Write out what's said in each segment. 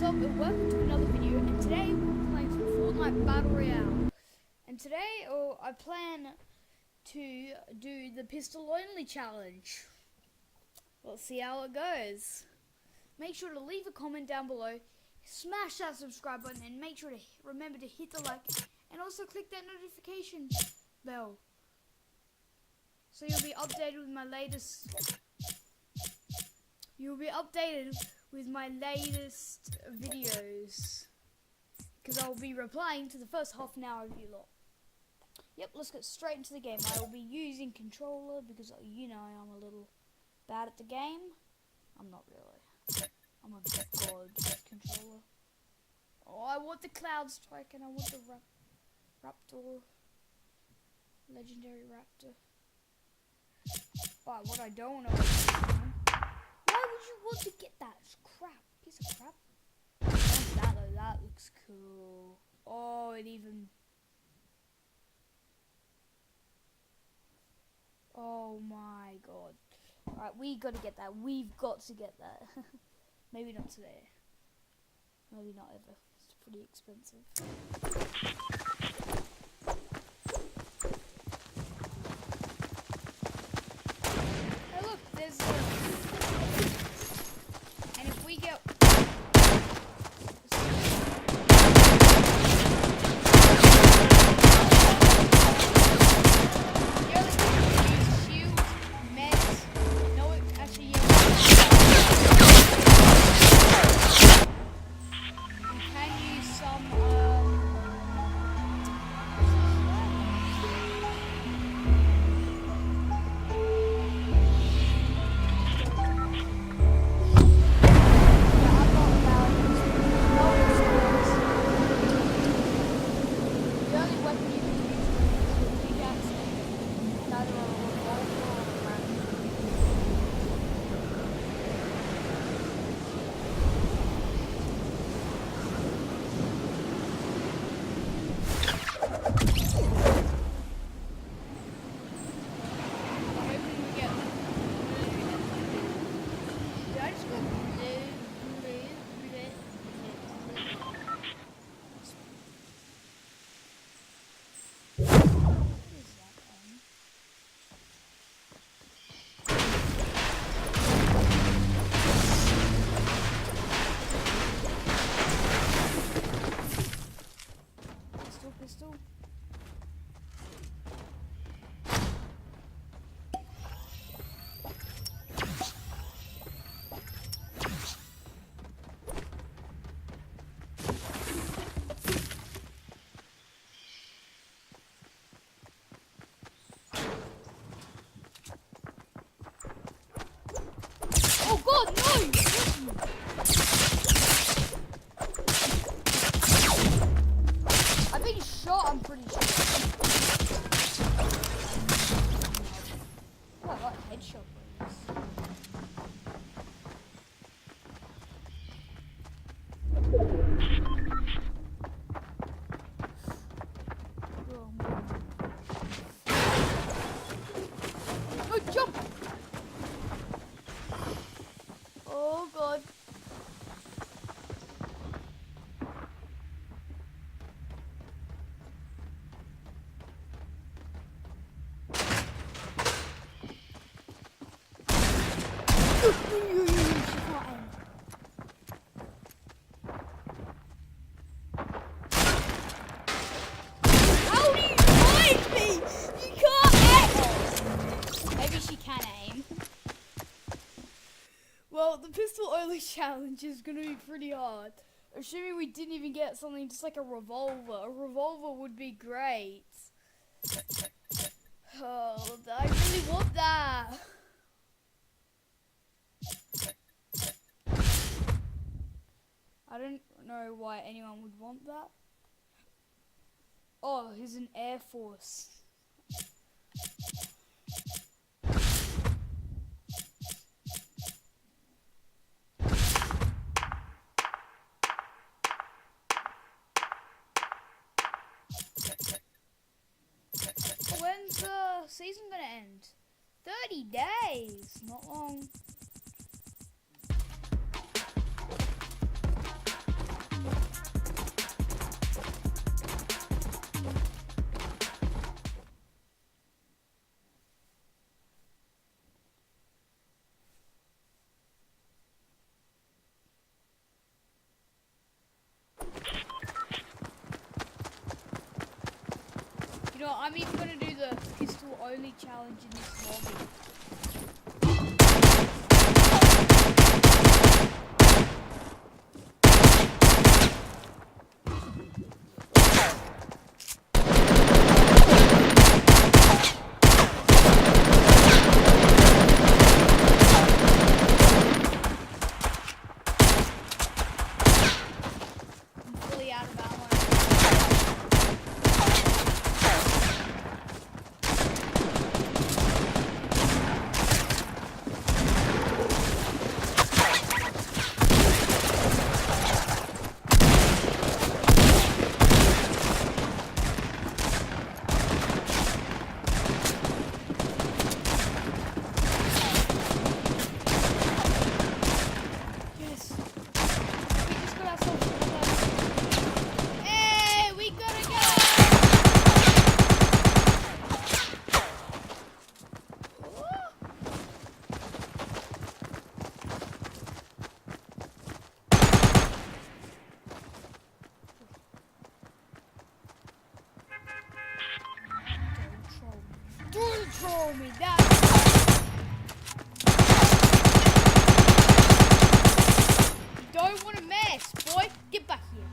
up and welcome to another video, and today we're playing some Fortnite Battle Royale. And today I plan to do the pistol only challenge. Let's see how it goes. Make sure to leave a comment down below, smash that subscribe button, and make sure to remember to hit the like and also click that notification bell so you'll be updated with my latest videos, because I'll be replying to the first half an hour of you lot. Yep, let's get straight into the game. I will be using controller because you know I'm a little bad at the game. I'm not really. I'm a god controller. Oh, I want the Cloud Strike and I want the Raptor. Legendary Raptor. But what I don't know is, why would you want to get that? It's crap. Piece of crap. That though, that looks cool. Oh, it even... Oh my god. Alright, we gotta get that. We've got to get that. Maybe not today. Maybe not ever. It's pretty expensive. Hey look, there's and if we get... Pistol. Oh god, no! I've been shot, I'm pretty sure. Oh, I got a headshot, please. Oh, jump! Oh god. How do you find me? You can't aim. Maybe she can aim. Well, the pistol only challenge is gonna be pretty hard. Assuming we didn't even get something just like a revolver. A revolver would be great. Oh, I really want that. I don't know why anyone would want that. Oh, he's an Air Force. When's the season gonna end? 30 days, not long. I'm even gonna do the pistol only challenge in this lobby. Don't troll me, don't want to mess, boy. Get back here.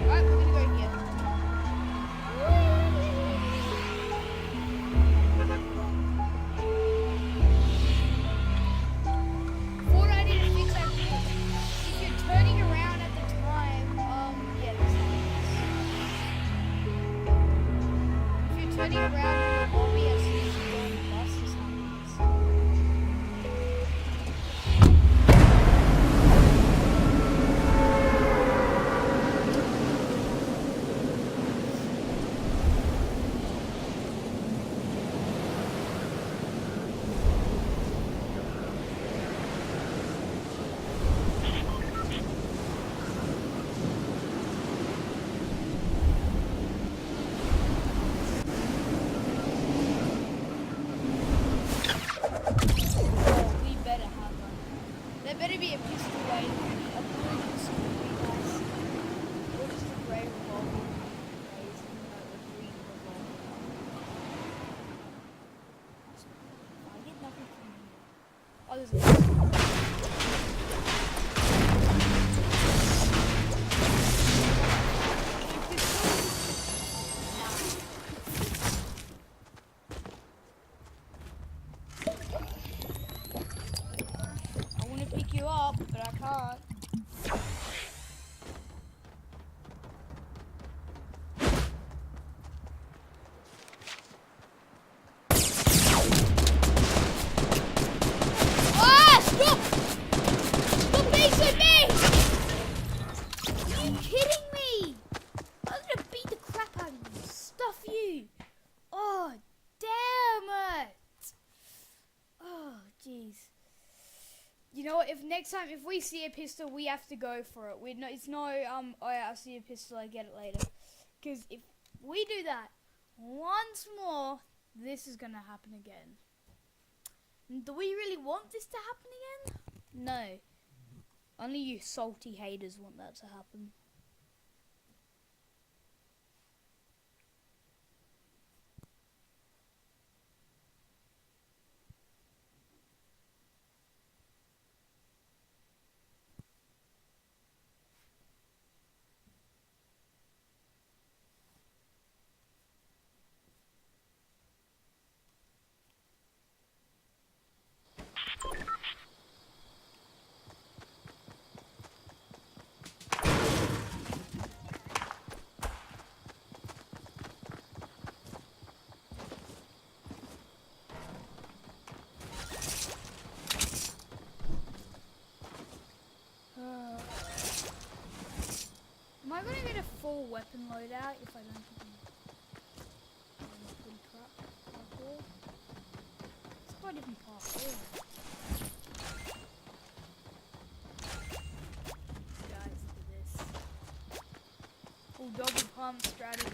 Alright, we're gonna go here. What I need to fix that if you're turning around at the time, yeah, that's how it is. If you're turning around in the lobby as soon as you go on the bus, that's how it is. There better be a pistol waiting for me. A blue pistol would be nice. Or just a grey revolver. A green revolver. I get nothing from here. Oh, there's a pistol. Pick you up, but I can't. Ah! Stop! Stop being so mean! Are you kidding me? I'm gonna beat the crap out of you. Stuff you. Oh, damn it! Oh, jeez. You know what, if next time, if we see a pistol, we have to go for it. It's no, oh yeah, I see a pistol, I get it later. Because if we do that once more, this is going to happen again. Do we really want this to happen again? No. Only you salty haters want that to happen. Am I going to get a full weapon loadout if I don't get any parkour? It's not even parkour. Guys, look at this. Full double pump strategy.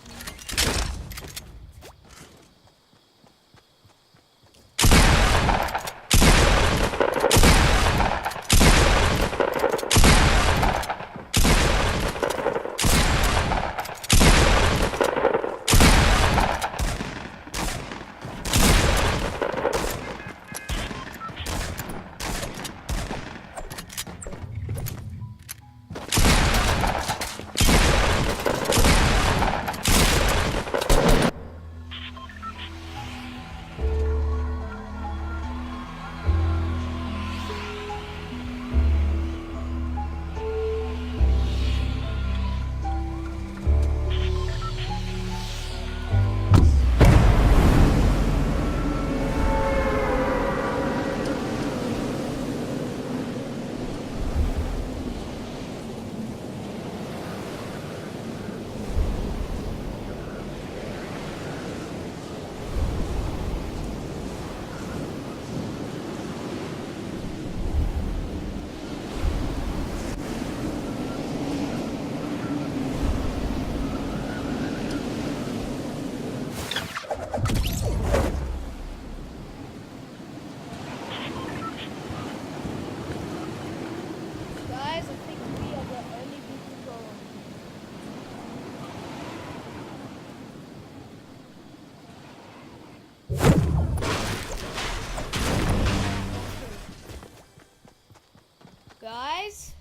Guys?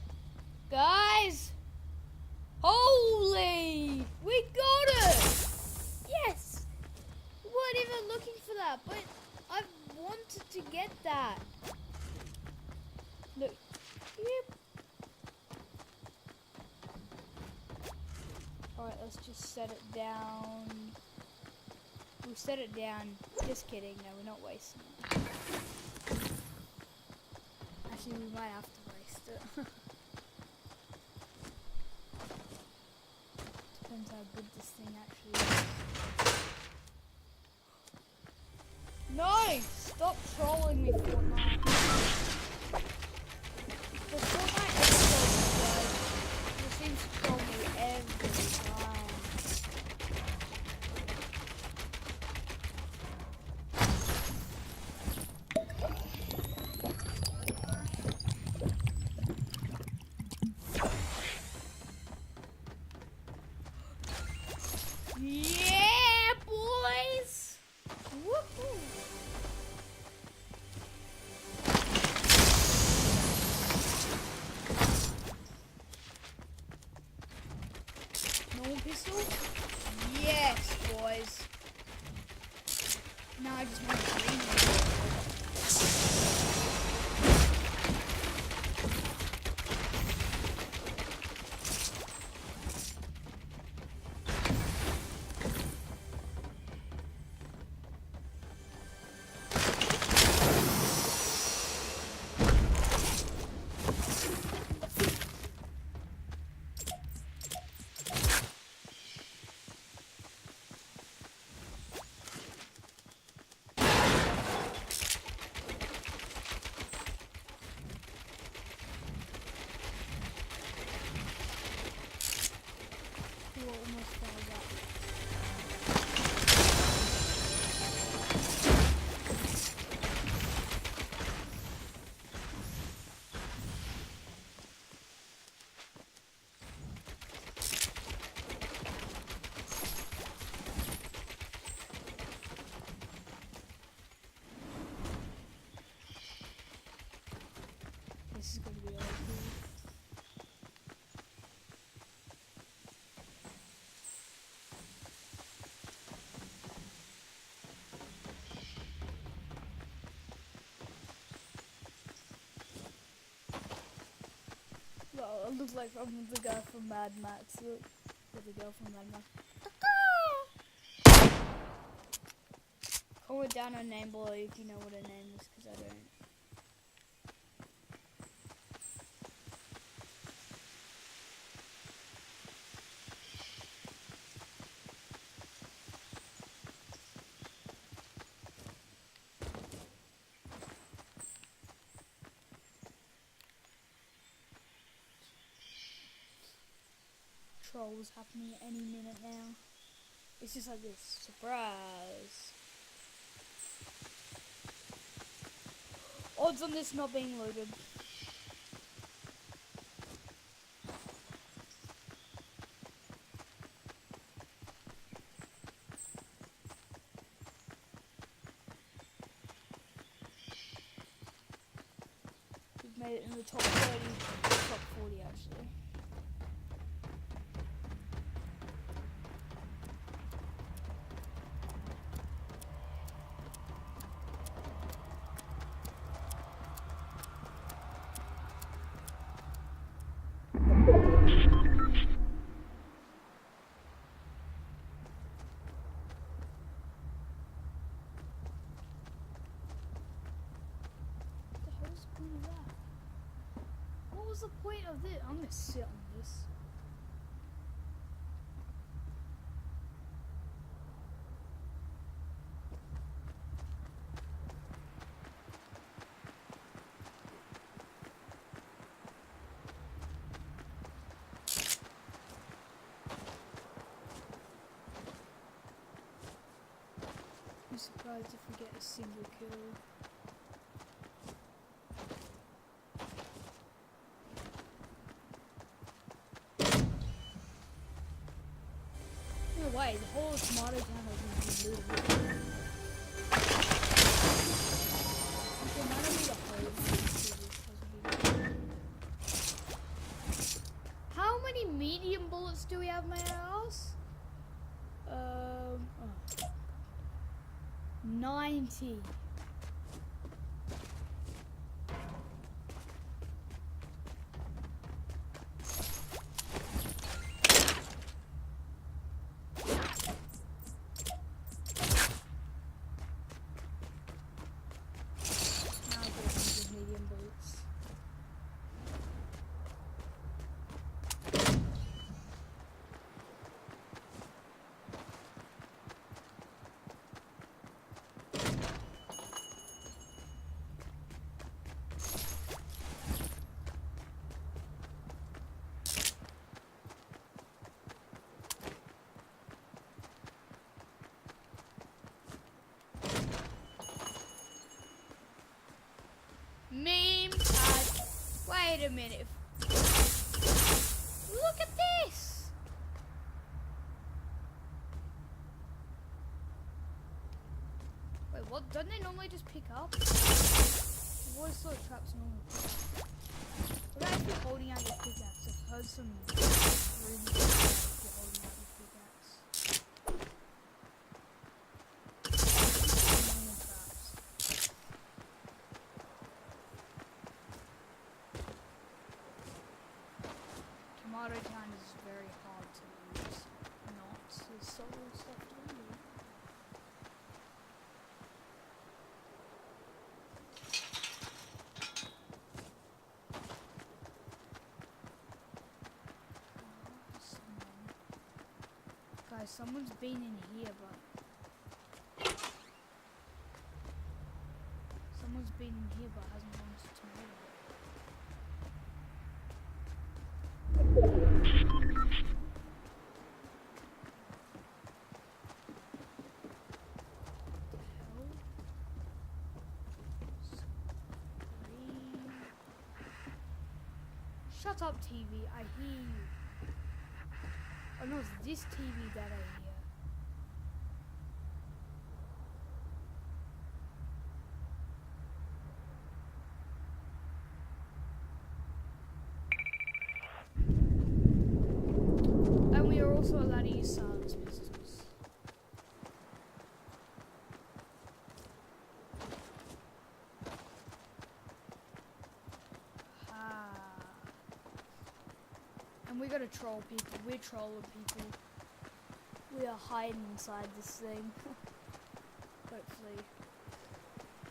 Guys? Holy! We got it! Yes! We weren't even looking for that, but I wanted to get that. Look. Yep. Alright, let's just set it down. We'll set it down. Just kidding, no, we're not wasting it. Actually, we might have to waste it. Depends how good this thing actually is. No! Stop trolling me, Fortnite. The Fortnite episode just seems to troll me every time. Yeah, boys! Woohoo! Normal pistol? Yes, boys. Now I just want to green one. Almost fell back. This is going to be all good. Well, it looks like I'm the guy from Mad Max. Look, or the girl from Mad Max. Comment down her name below if you know what her name is, because I don't. Trolls happening any minute now. It's just like this. Surprise! Odds on this not being loaded. We've made it in the top 30, top 40 actually. What was the point of this? I'm gonna sit on this. I'm surprised if we get a single kill. No way, the whole tomato town has been looted. Okay, might not be the whole thing. bolts do we have in my house? 90. Meme pad. Wait a minute. Look at this. Wait, what? Don't they normally just pick up? I've always thought traps normally pick up. What about if you're holding out your pickaxe? I've heard some rumors about if you're holding out your pickaxe. Normal traps. Tomato Town is very hard to lose. Not there's so little stuff to do. Guys, someone's been in here, but someone's been in here, but hasn't gone to tomato. Shut up, TV. I hear you. Oh no, it's this TV that I hear. And we are also allowed to use silence pistols. And we gotta troll people. We're trolling people. We are hiding inside this thing. Hopefully.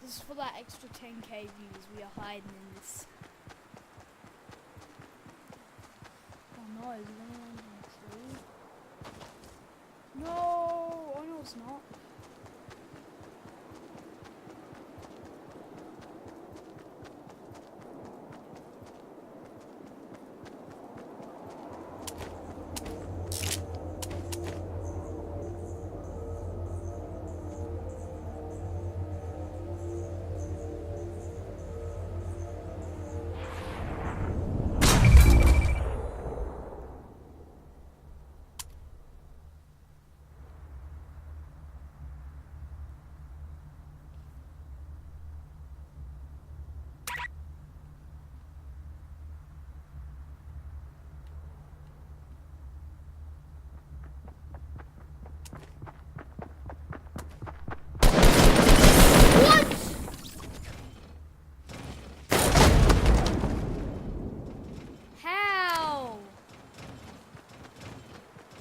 This is for that extra 10k views. We are hiding in this. Oh no, is anyone in the tree? No! Oh no, it's not.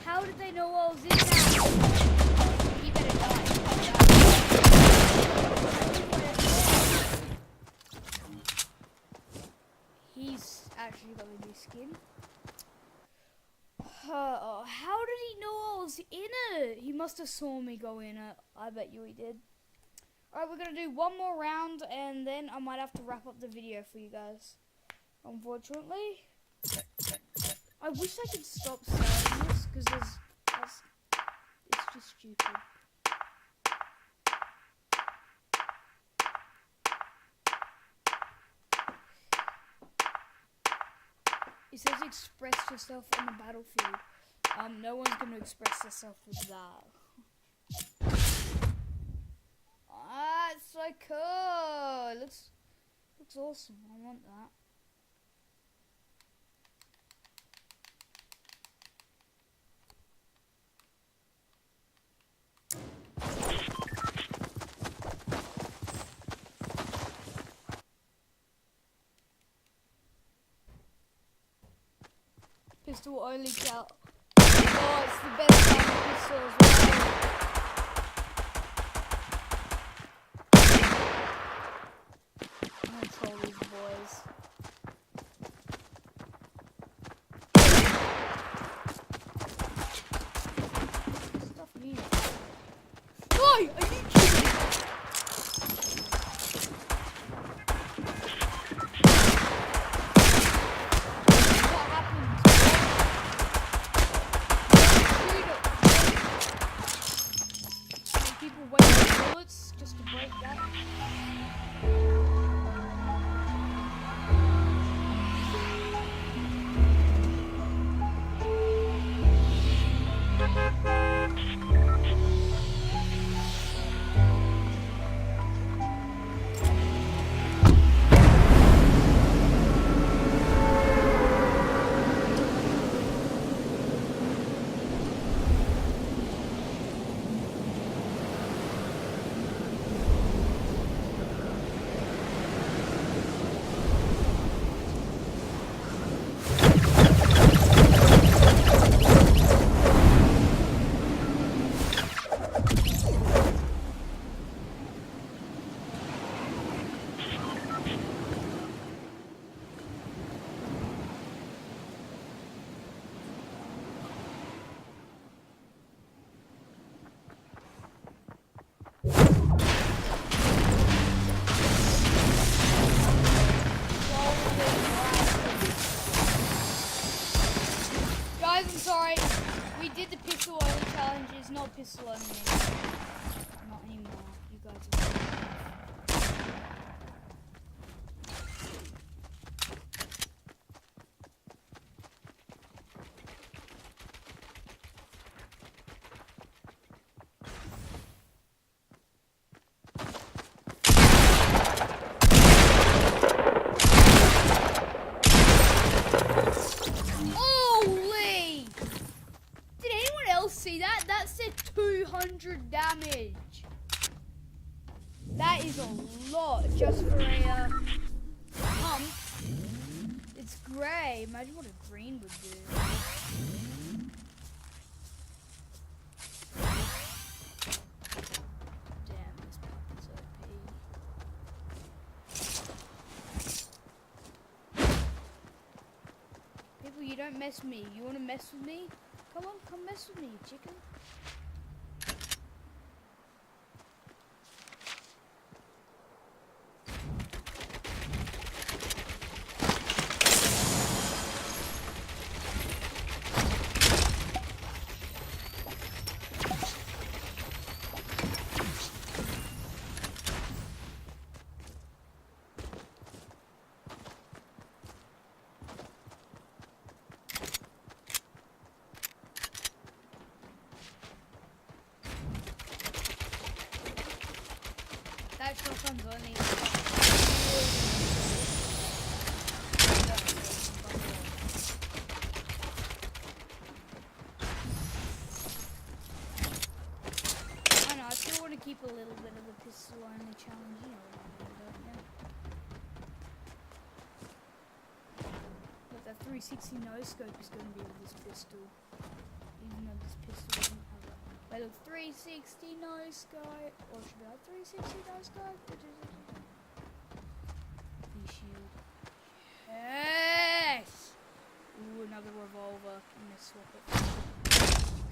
How did they know I was in there? He better die. He's actually got a new skin. How did he know I was in it? He must have saw me go in it. I bet you he did. Alright, we're going to do one more round and then I might have to wrap up the video for you guys. Unfortunately. I wish I could stop saying this because it's just stupid. It says express yourself on the battlefield. No one's going to express themselves with that. Ah, it's so cool. Looks awesome. I want that. Pistol only challenge. Oh, it's the best kind of pistol as well. I'm gonna troll these boys. Stuff me. Why? Are you kidding me? What happened? People waste bullets just to break that. Guys, I'm sorry. We did the pistol only challenge. It's not pistol only anymore. Not anymore. You guys are holy! Did anyone else see that? That said 200 damage. That is a lot just for a pump. It's grey. Imagine what a green would do. Damn, this pump is OP. People, you don't mess with me. You want to mess with me? Come on, come mess with me, chicken. That shotgun's only. I know, I still want to keep a little bit of the pistol only challenge, you know what I mean, don't you? But that 360 no scope is going to be with this pistol. Even though this pistol doesn't have it. Wait, look, 360 no scope. Or should I have 360 no scope? V-shield. Yes! Ooh, another revolver. I'm gonna swap it.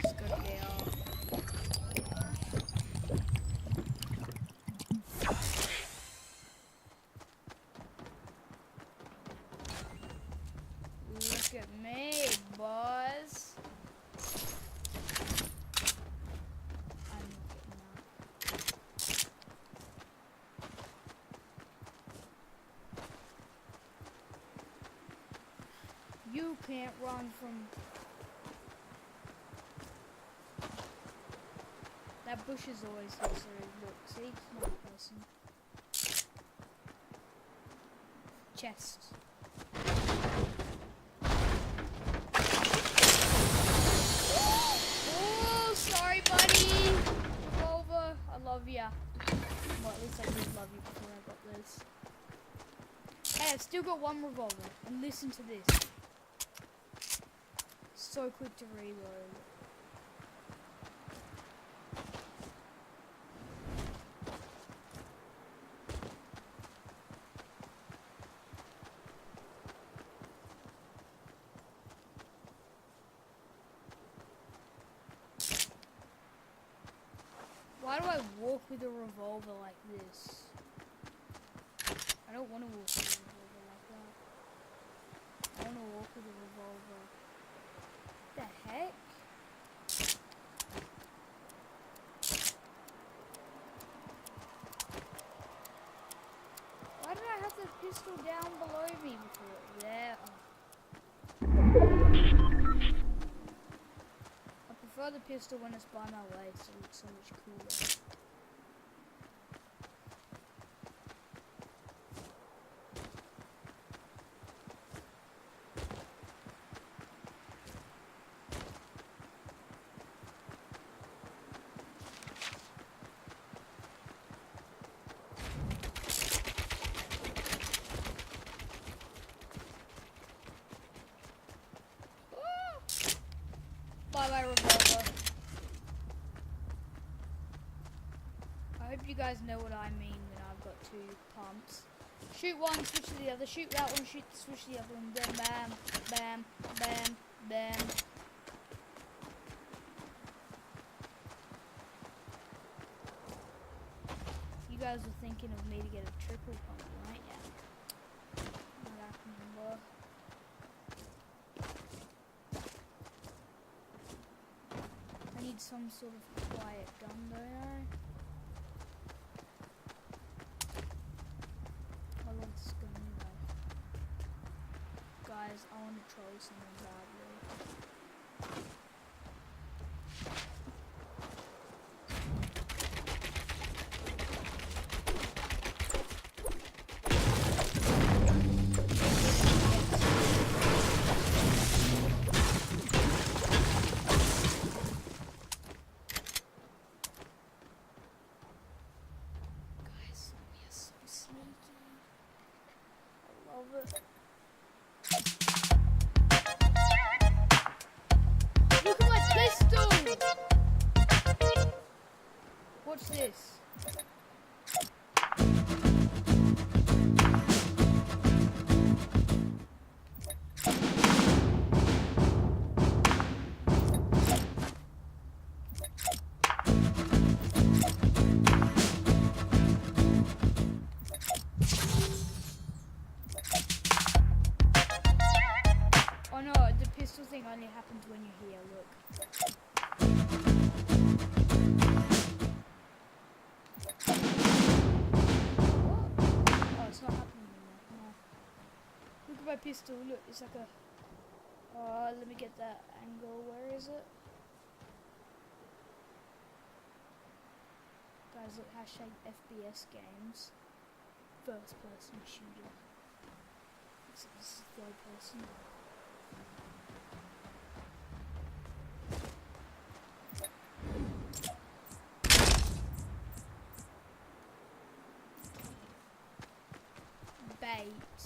Let's go down. Look at me, boys. You can't run from that bush is always here, so look, see, it's not a person. Chest. Oh, sorry, buddy. Revolver, I love ya. Well, at least I did love you before I got this. Hey, I've still got one revolver, and listen to this. so quick to reload. Why do I walk with a revolver like this? I don't want to walk with a revolver like that. I want to walk with a revolver. What the heck? Why did I have the pistol down below me before? There. I prefer the pistol when it's by my waist. It looks so much cooler. Bye-bye, revolver. I hope you guys know what I mean when I've got two pumps. Shoot one, switch to the other. Shoot that one, switch to the other one. Then bam, bam, bam, bam. You guys were thinking of me to get a triple pump, right? Yeah. Not happening, I need some sort of quiet gun, don't I? I love this gun anyway. Guys, I want to troll someone badly. Look at my pistol! Watch this. Oh no, the pistol thing only happens when you're here, look. What? Oh, it's not happening anymore. No. Look at my pistol, look, it's like a... let me get that angle, where is it? Guys, look, hashtag FPS games. First person shooter. This is third person. Bait.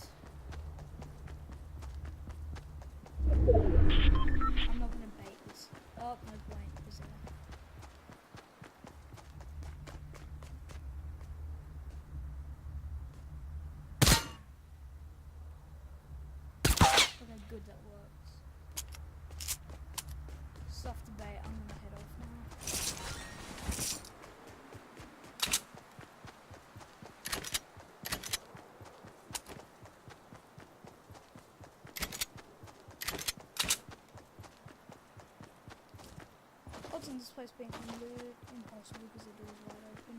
I'm not gonna bait this. Oh, no point, is there? Okay, good, that works. Stuff to bait, I'm gonna head off now. What's in this place being looted? Impossible because the door's wide open.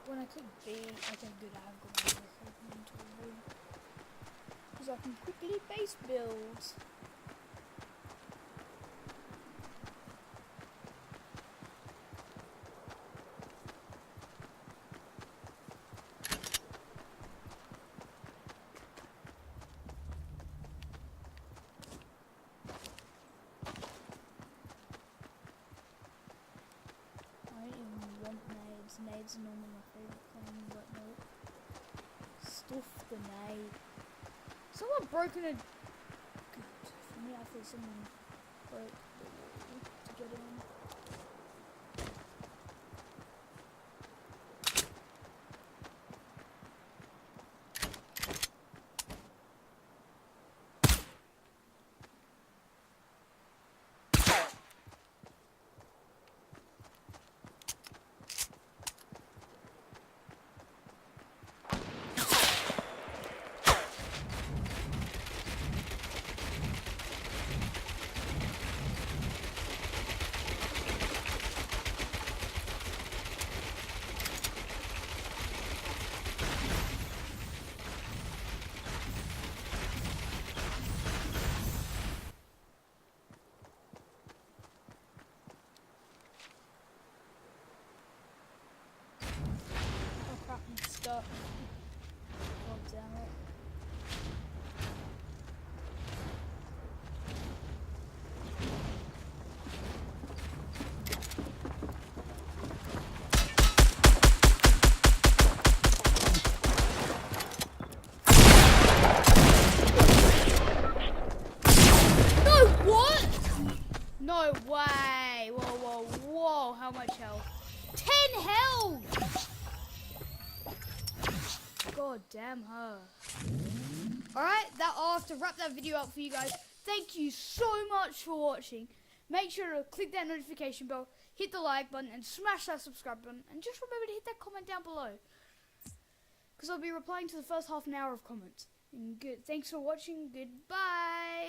When I click B, okay, good, I have got my open into a room. Because I can quickly base build. Nades are normally my favourite thing, but no. Stuff the nade. Someone broken a... me after someone broke the wall to get in. Oh crap, I'm stuck. God damn it. No, what? No way. Whoa, whoa, whoa. How much health? 10 health! God damn her. Alright, I'll have to wrap that video up for you guys. Thank you so much for watching. Make sure to click that notification bell, hit the like button, and smash that subscribe button. And just remember to hit that comment down below, because I'll be replying to the first half an hour of comments. And good. Thanks for watching. Goodbye.